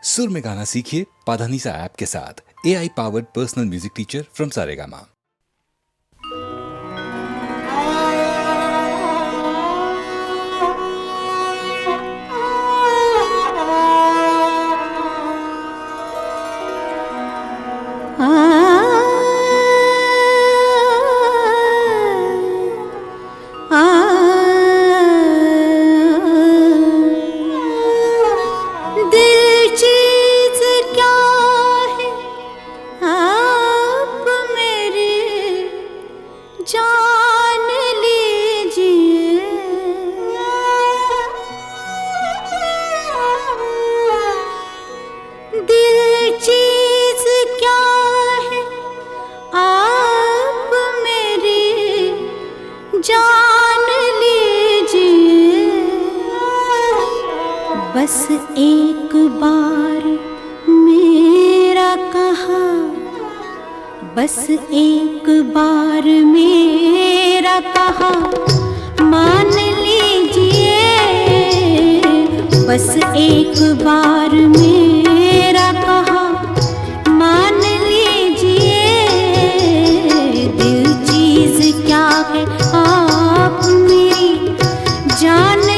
सुर में गाना सीखिए पाधानीसा ऐप के साथ। AI powered personal music teacher from Saregama. बस एक बार मेरा कहा, बस एक बार मेरा कहा मान लीजिए। बस एक बार मेरा कहा मान लीजिए। दिल चीज क्या है आप मेरी जान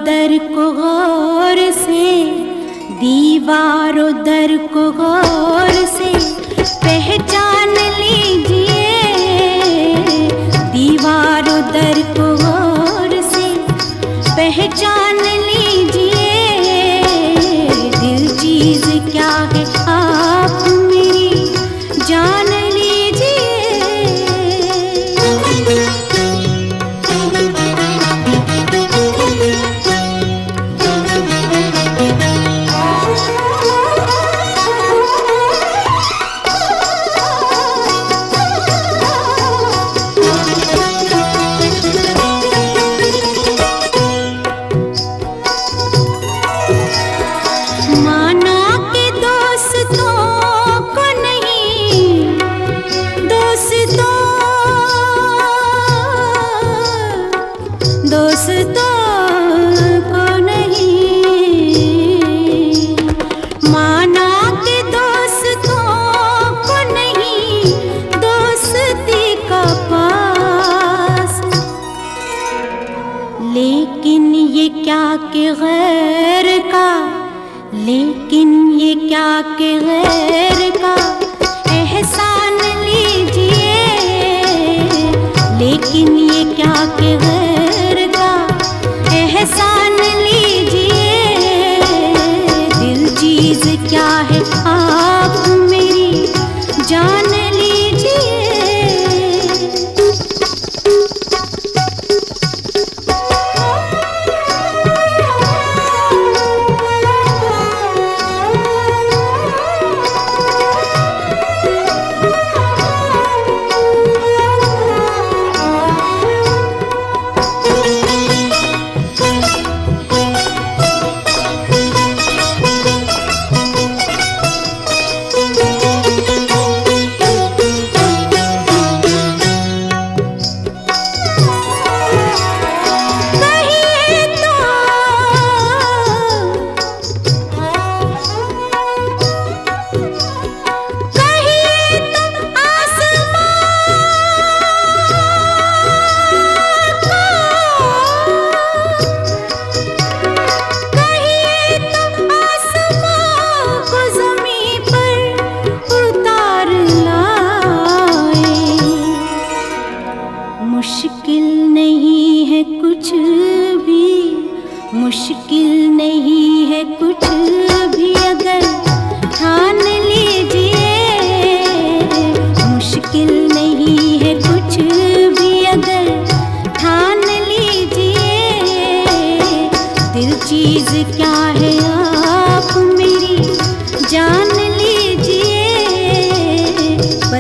दर को गौर से, दीवारों दर को गौर से पहचान लीजिए। दीवारों दर को गौर से पहचान लीजिए। दिल चीज क्या है आप मेरी जान के गैर का एहसान लीजिए। लेकिन ये क्या के गैर का एहसान लीजिए। दिल चीज क्या है आप मेरी जान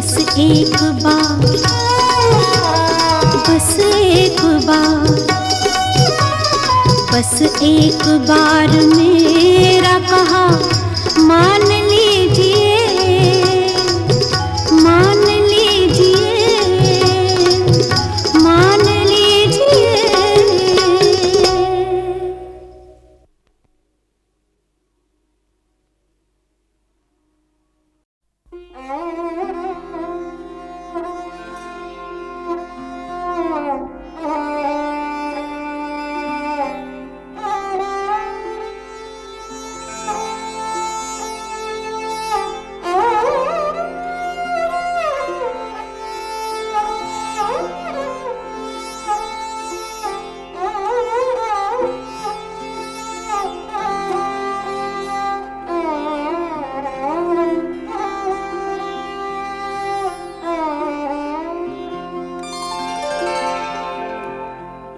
बस एक बार, बस एक बार, बस एक बार मेरा कहा मान लीजिए, मान लीजिए, मान लीजिए।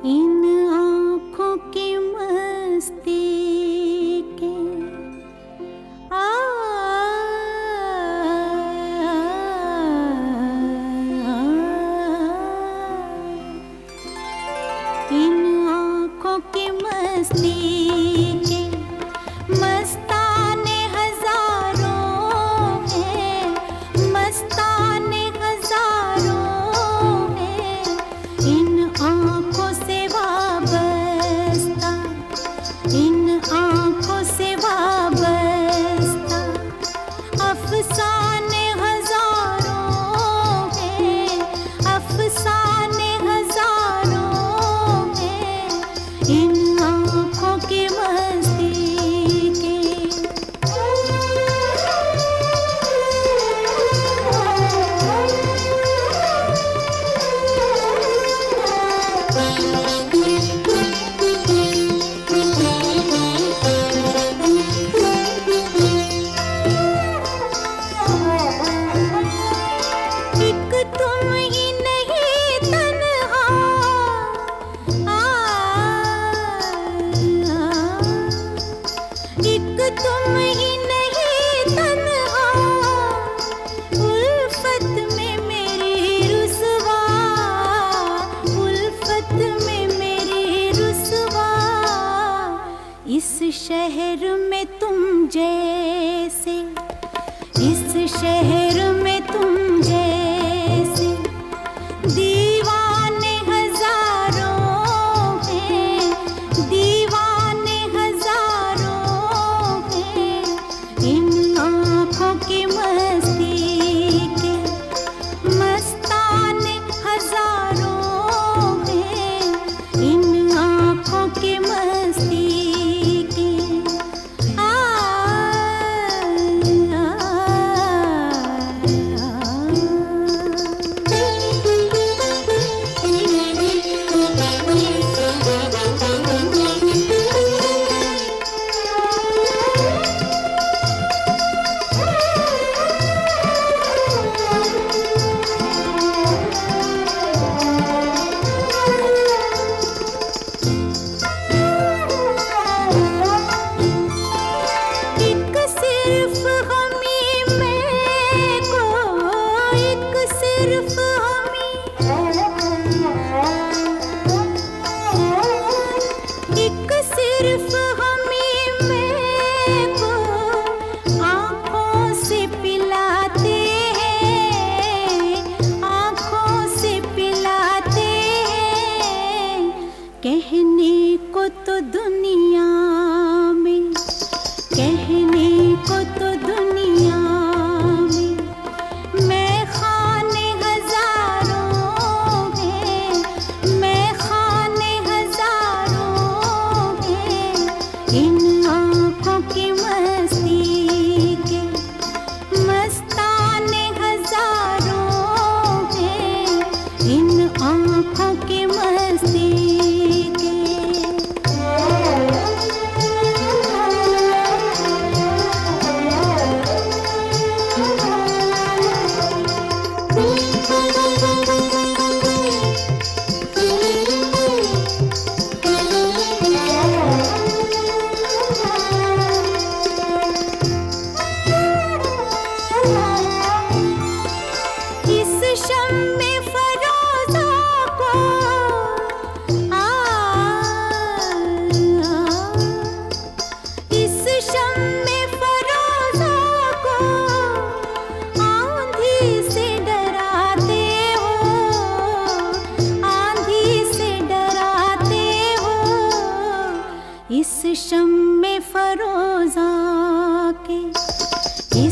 इन आँखों की मस्ती के इन आँखों की मस्ती के मस्ताने हजारों हैं, मस्ताने हजारों हैं। इन आँखों से वाबस्ता, इन आँखों से वाबस्ता अफसाने हजारों हैं, अफसाने हजारों हैं। इन आँखों की मस्ती के एक तुम ही नहीं तन्हा, एक तुम ही नहीं तन्हा, उल्फत में मेरी रुसवा, उल्फत में मेरी रुसवा। इस शहर में तुम जैसे, इस शहर में तुम जैसे दीवाने हजारों हैं, दीवाने हजारों हैं। इन आँखों की मस्ती के मस्ताने हजारों हैं। इन आँखों की मस्ती के आ, आ, आ,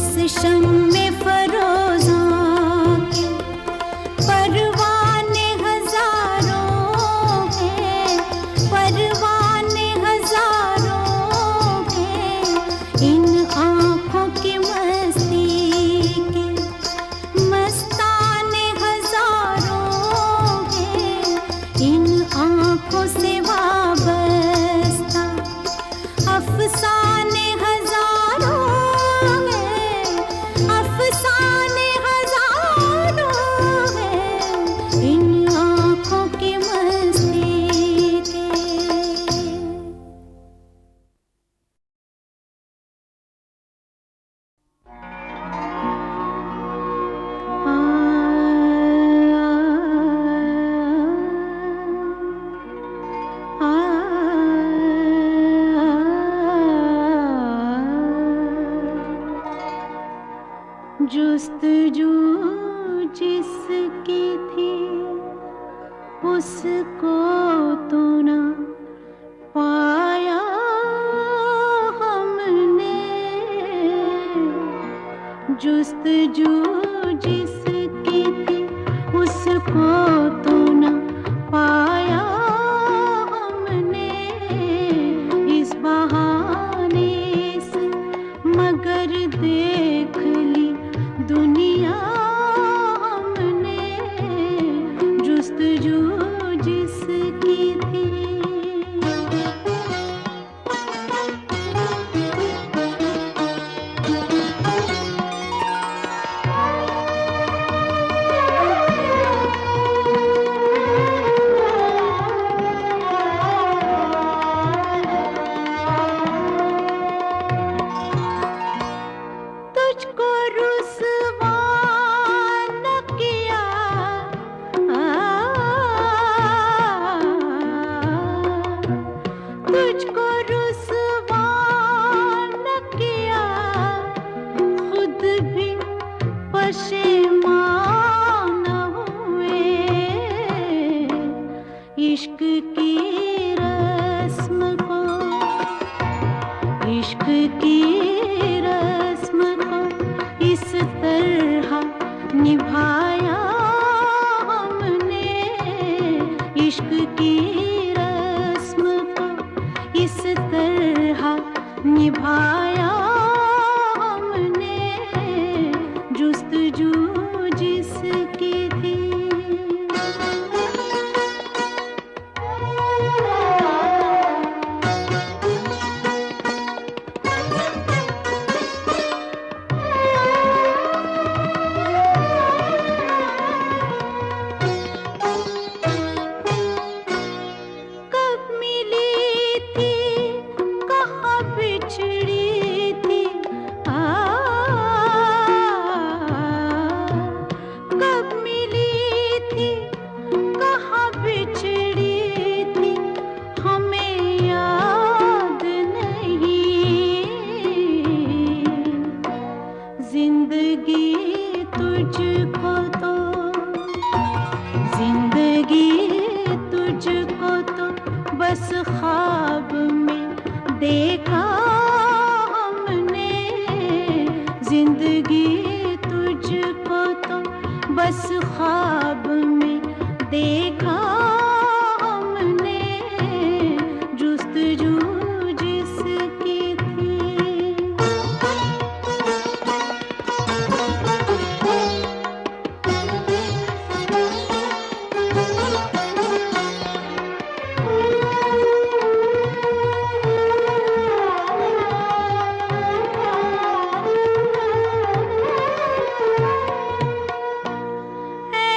इस शम्मे फरोज़ां के परवाने हजारों हैं, परवाने हजारों हैं। इन आँखों की मस्ती के मस्ताने हजारों हैं, इन आँखों से वाबस्ता अफसाने हजारों हैं, अफसाने हजारों हैं। इन आँखों की मस्ती के। जुस्तजू जिसकी थी उसको तो न पाया हमने, जुस्तजू जिसकी थी उसको तो न पाया हमने। इस बहाने से मगर देख ली दुनिया हमने, जुस्तजू जिसकी थी। तुझको रुसवा न किया, तुझको रुसवा न किया, खुद भी पशेमान हुए। इश्क की रस्म को, इश्क की रस्म को इस तरह निभाया हमने। इश्क की रस्म को इस तरह निभाया हमने, जुस्तजू जिसकी थी। कब मिली थी कहाँ बिछड़ी थी, कब मिली थी कहाँ बिछड़ी थी, हमें याद नहीं। जिंदगी तुझको तो, जिंदगी तुझको तो बस ख्वाब में देखा हमने। जिंदगी तुझको तो बस ख्वाब में देखा हमने, जुस्तजू जिसकी थी। है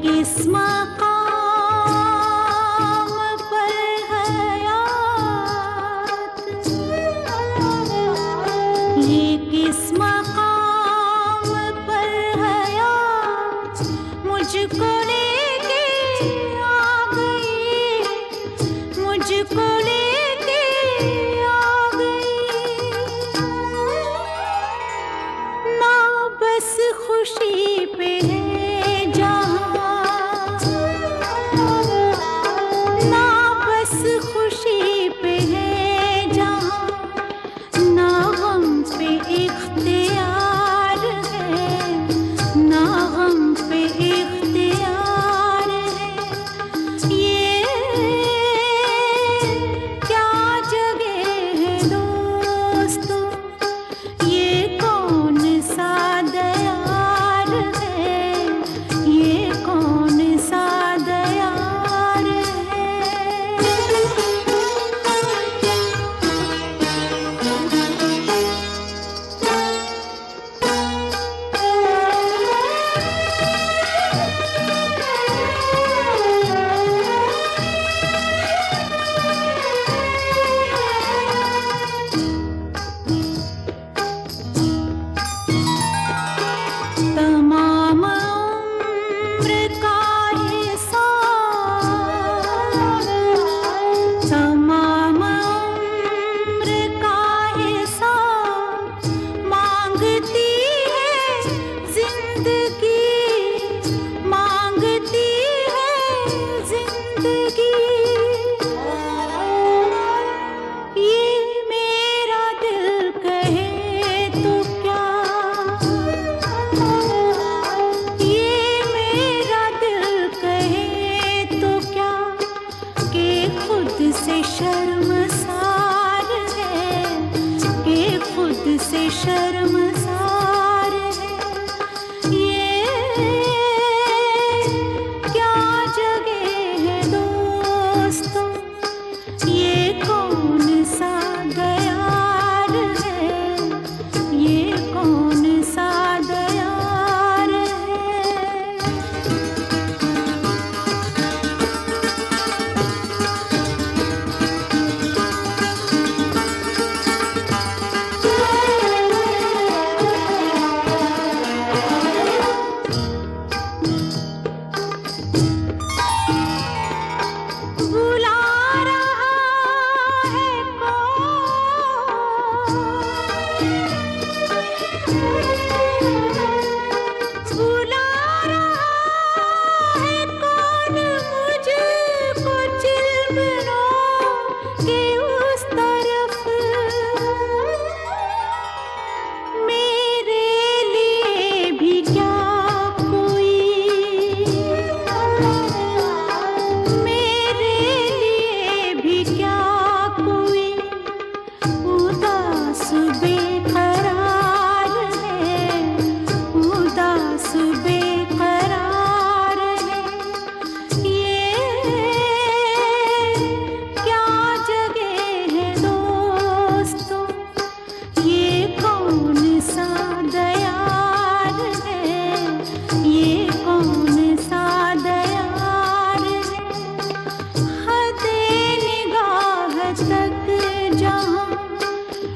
किस मकाम पर हयात, ये किस मकाम पर हयात मुझको लेके आ गई, मुझको लेके आ गई। ना बस खुशी पे है जहाँ, ना बस खुशी पे है जहाँ, ना गम पे इख्तियार है, ना गम पे इख्तियार है। ये क्या जगह है दोस्तों, ये कौन सा दयार है, ये कौन सा दयार है। तमाम उम्र का हिसाब, तमाम उम्र का हिसाब मांगती है जिंदगी, मांगती है जिंदगी। ये मेरा दिल कहे तो क्या, ये मेरा दिल कहे तो क्या, कि खुद से शर्मसार है, कि खुद से शर्मसार है। ये क्या जगह है दोस्तों, ये कौन सा दयार है, ये कौन सा दयार है। बुला रहा है बुला रहा है कौन मुझको चिलमनों के उस तरफ। मेरे लिए भी क्या कोई, मेरे लिए भी क्या कोई उदास बेकरार है, उदास बेकरार है। ये क्या जगह है दोस्तों, ये कौन सा दयार है, ये कौन सा दयार है। हदे निगाह तक जहाँ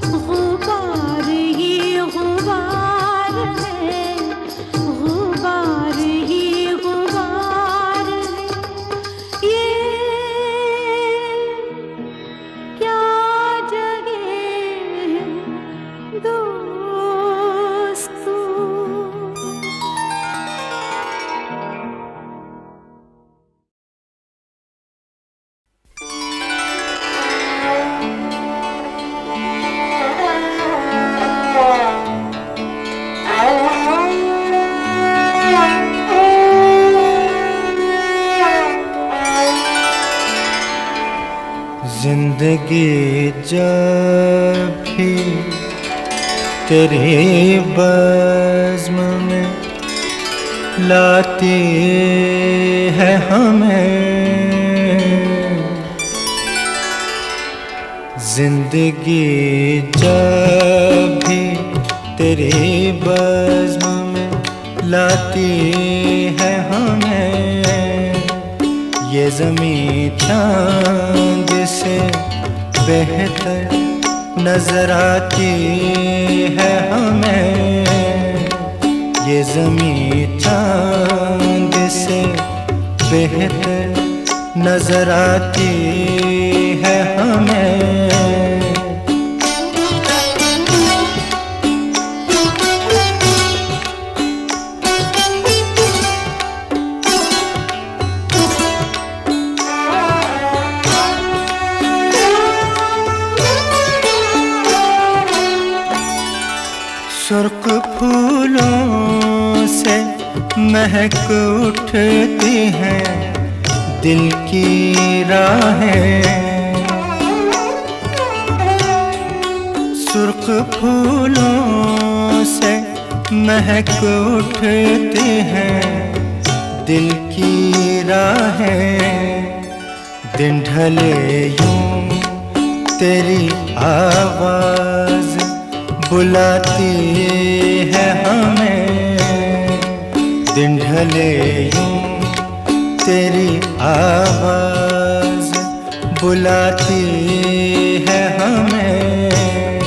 गुबार ही गुबार है, गुबार ही गुबार है। ये क्या जगह है दोस्तों। जिंदगी जब भी तेरे बज़्म में लाती है हमें, जिंदगी जब भी तेरे बज़्म में लाती है हमें। ये ज़मीं चांद से बेहतर नजर आती है हमें। ये ज़मीं चांद से बेहतर नजर आती है हमें। सुर्ख फूलों से महक उठती हैं दिल की राहें। सुर्ख फूलों से महक उठती हैं दिल की राहें। दिन ढले यूं तेरी आवाज़ बुलाती है हमें। दिन ढले यूं तेरी आवाज़ बुलाती है हमें।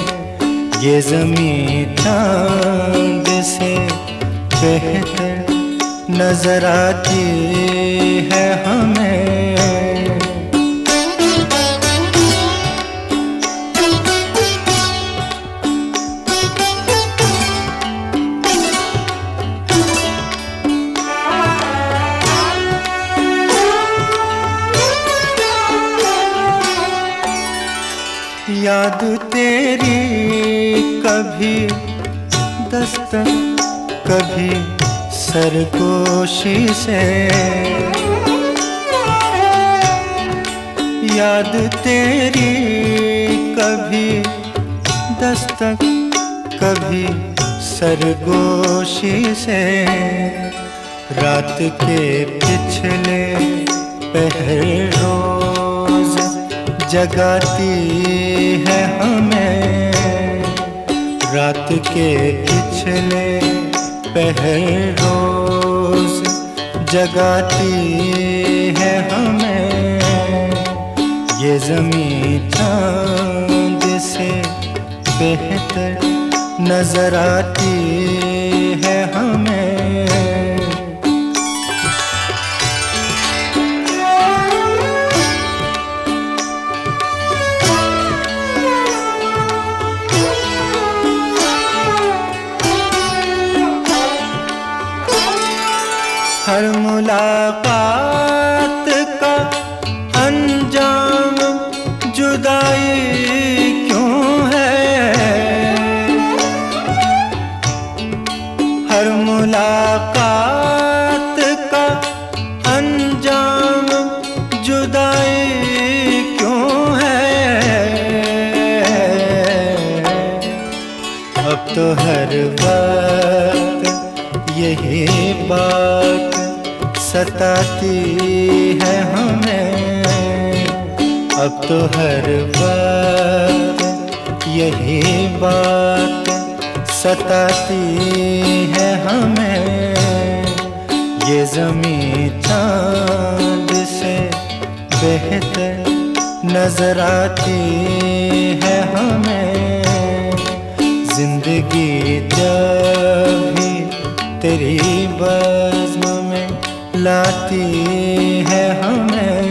ये ज़मीं चांद से बेहतर नजर आती है हमें। याद तेरी कभी दस्तक कभी सरगोशी से। याद तेरी कभी दस्तक कभी सरगोशी से। रात के पिछले पहर रोज जगाती है हमें। रात के पिछले पहर रोज जगाती है हमें। ये ज़मीं चांद से बेहतर नजर आती है हमें। हर मुलाकात का अंजाम जुदाई क्यों है। हर मुलाकात का अंजाम जुदाई क्यों है। अब तो हर वक्त यही बात सताती है हमें। अब तो हर वक्त यही बात सताती है हमें। ये ज़मीं चांद से बेहतर नजर आती है हमें। जिंदगी जब भी तेरी बज़्म में लाती है हमें।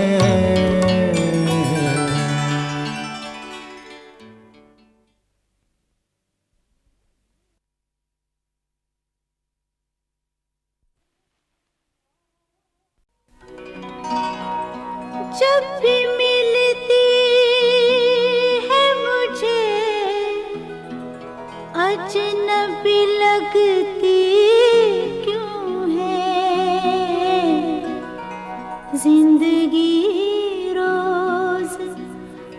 जब भी मिलती है मुझे अजनबी लगती क्यों है। जिंदगी रोज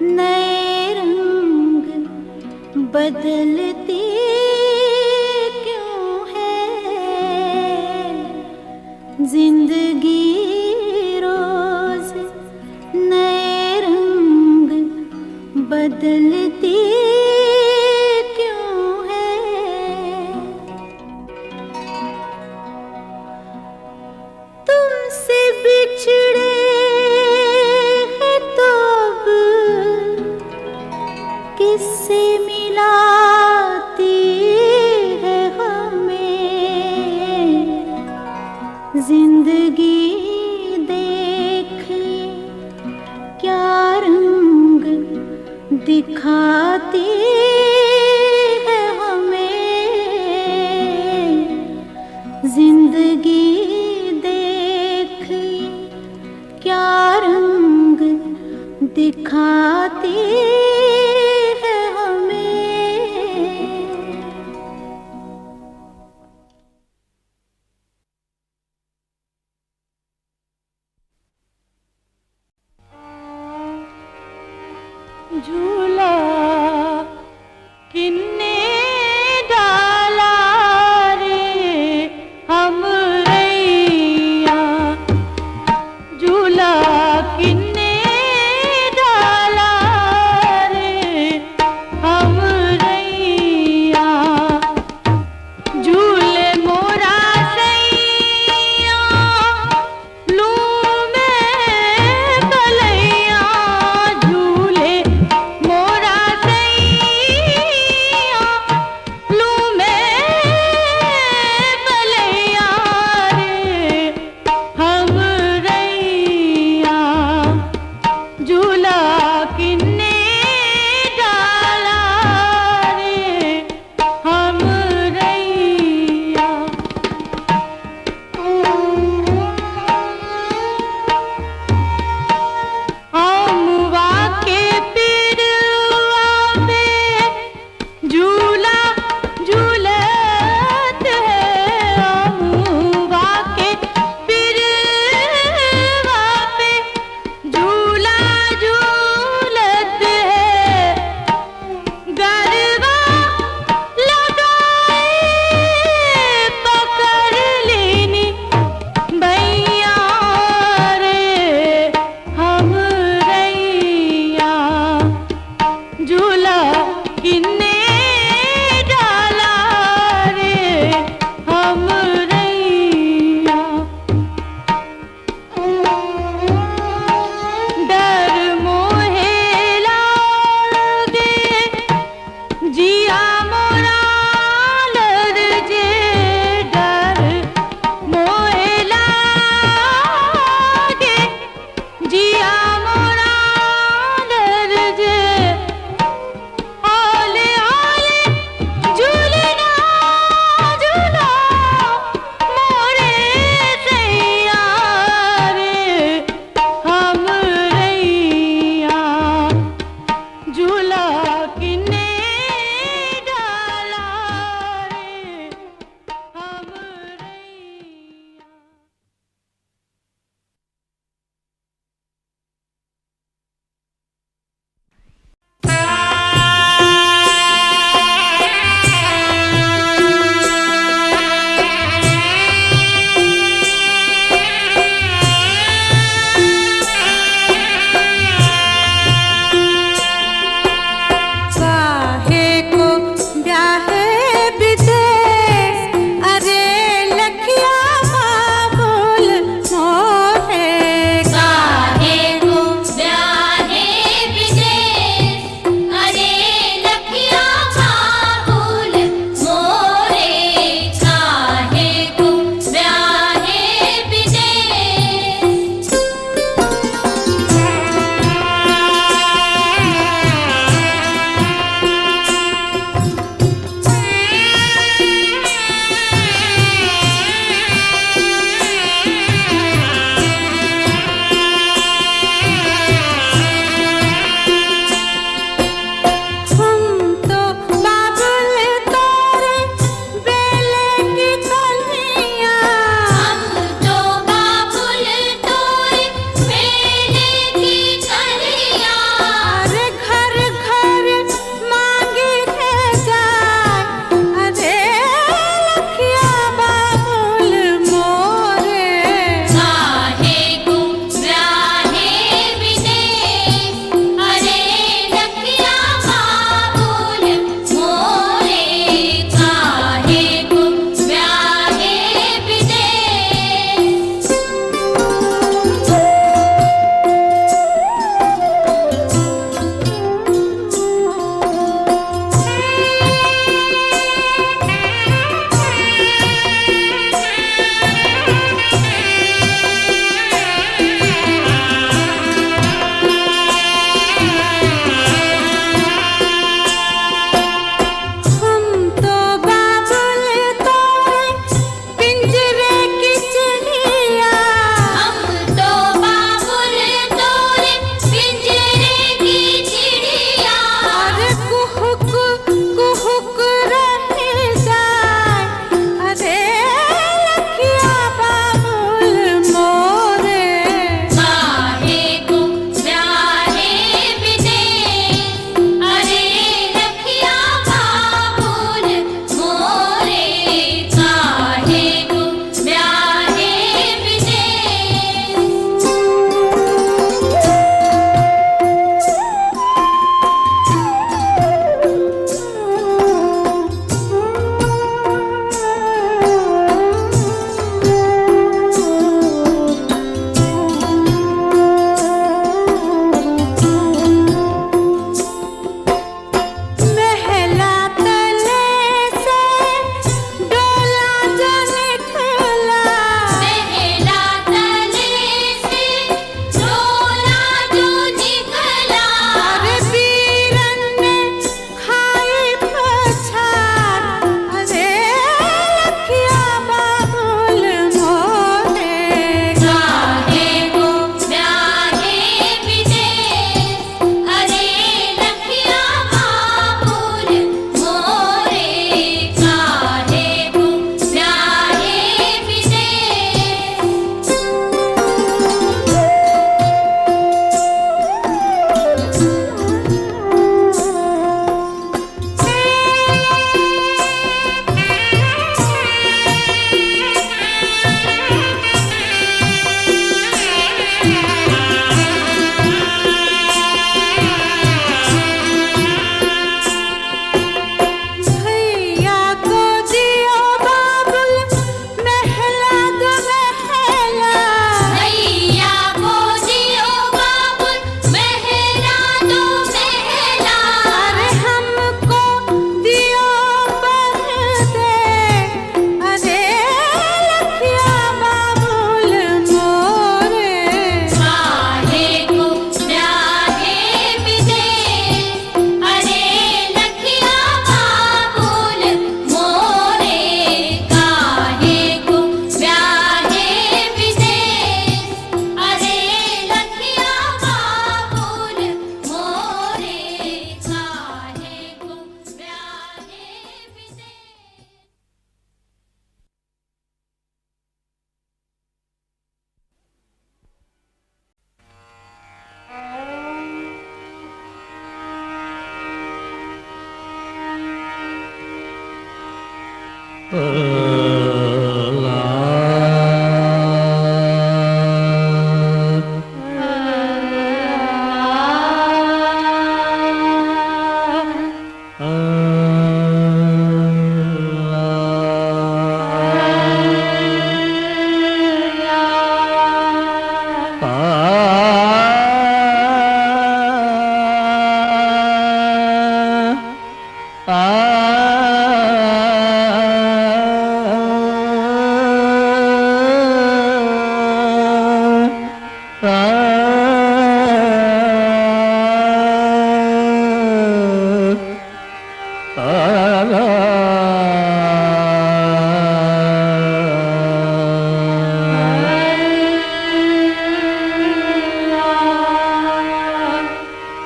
नए रंग बदलती क्यों है। जिंदगी रोज नए रंग बदलती क्यों है। तुमसे बिछड़े दिखाती है हमें जिंदगी। देख क्या रंग दिखाती है हमें। झूला किन्ने डाला रे हमरैया, झूला किन्ने डाला रे हमरैया। झूले मोरा सैया लूं मैं कलैया, झूले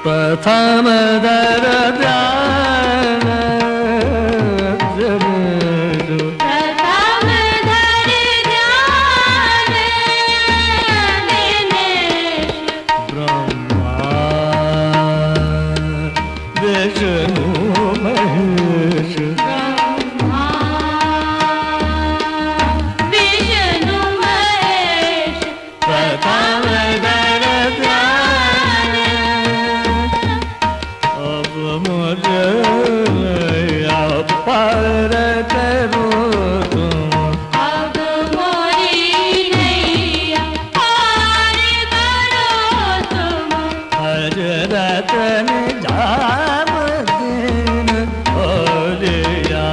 प्रथम दर ध्यान प्रथम धर ध्यान दिनेश ब्रह्मा विष्णु महेश ब्रह्मा विष्णु महेश प्रथम दर ध्यान अब मुझे पर करो तुम अब मोरी नैया पार करो तुम हजरत निजाम दिन ओलिया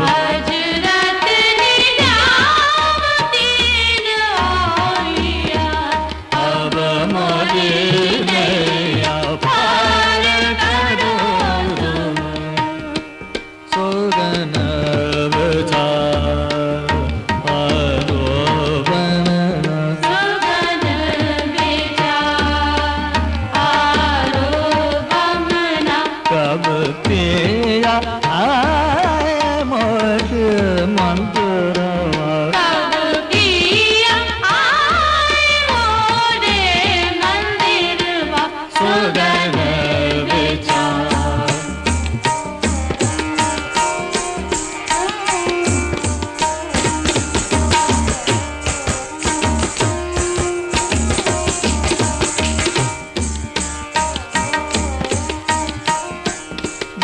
हजरत निजामुद्दीन औलिया अब मुझे नैया पार करो तुम सुगन विचार आरोपण सुगन विचार आरोपमना कब पिया आए मोर मंत्रवा कब किया आए मोरे मंदिरवा सुगन विचार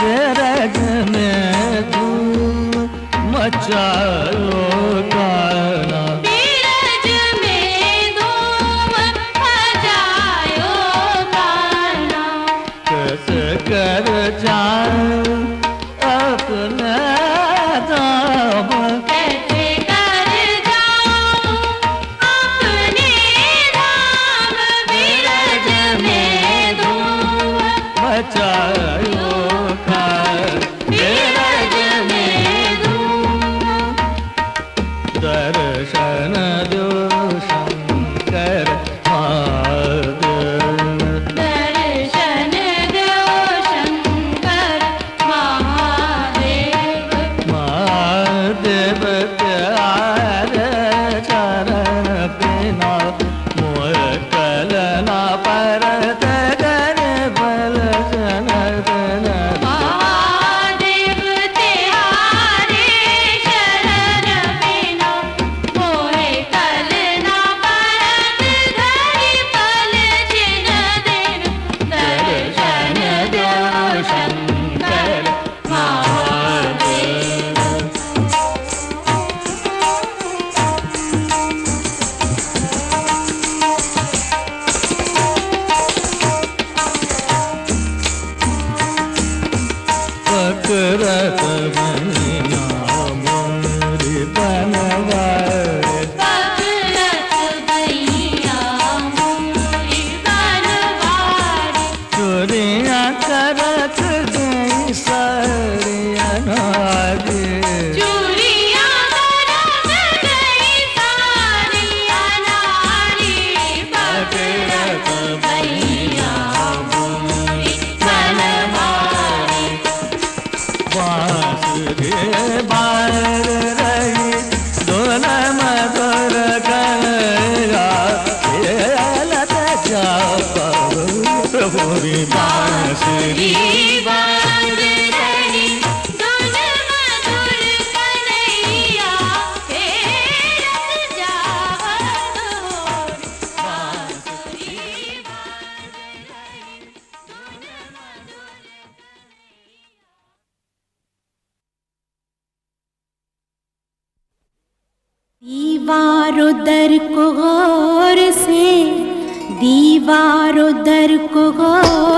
गरज में धूम मचायो काना बीरज में धूम मचायो गाना कस कर जाऊं अपने दाम कैसे कर जाऊं अपने धाम बीरज में धूम मचायो कार बीरज में धूम दर्शन दो शंकर महादेव दर्शन दो शंकर महादेव महादेव प्यारे चरण बिना मोर कलना परत कर बल जनार्दन महादेव तिहारे शरण बिना मोहे कल ना परत धरि पल जिन दिन दर्शन दो शंकर महादेव पकड़त बनिया मोरी बनवारे पकड़त भैया मोरी बनवारी चोरियां करत गई सारिया नारी चूड़ियां करत गई सारी अनारी पकड़त भैया मोरी बनवारी बांस रे बार रही दोन मधुर कलया लत जा पूरी बांसुरी बांध रही धुन मधुर कन्हैया दीवारों दर को गौर से, दीवारों दर को गौर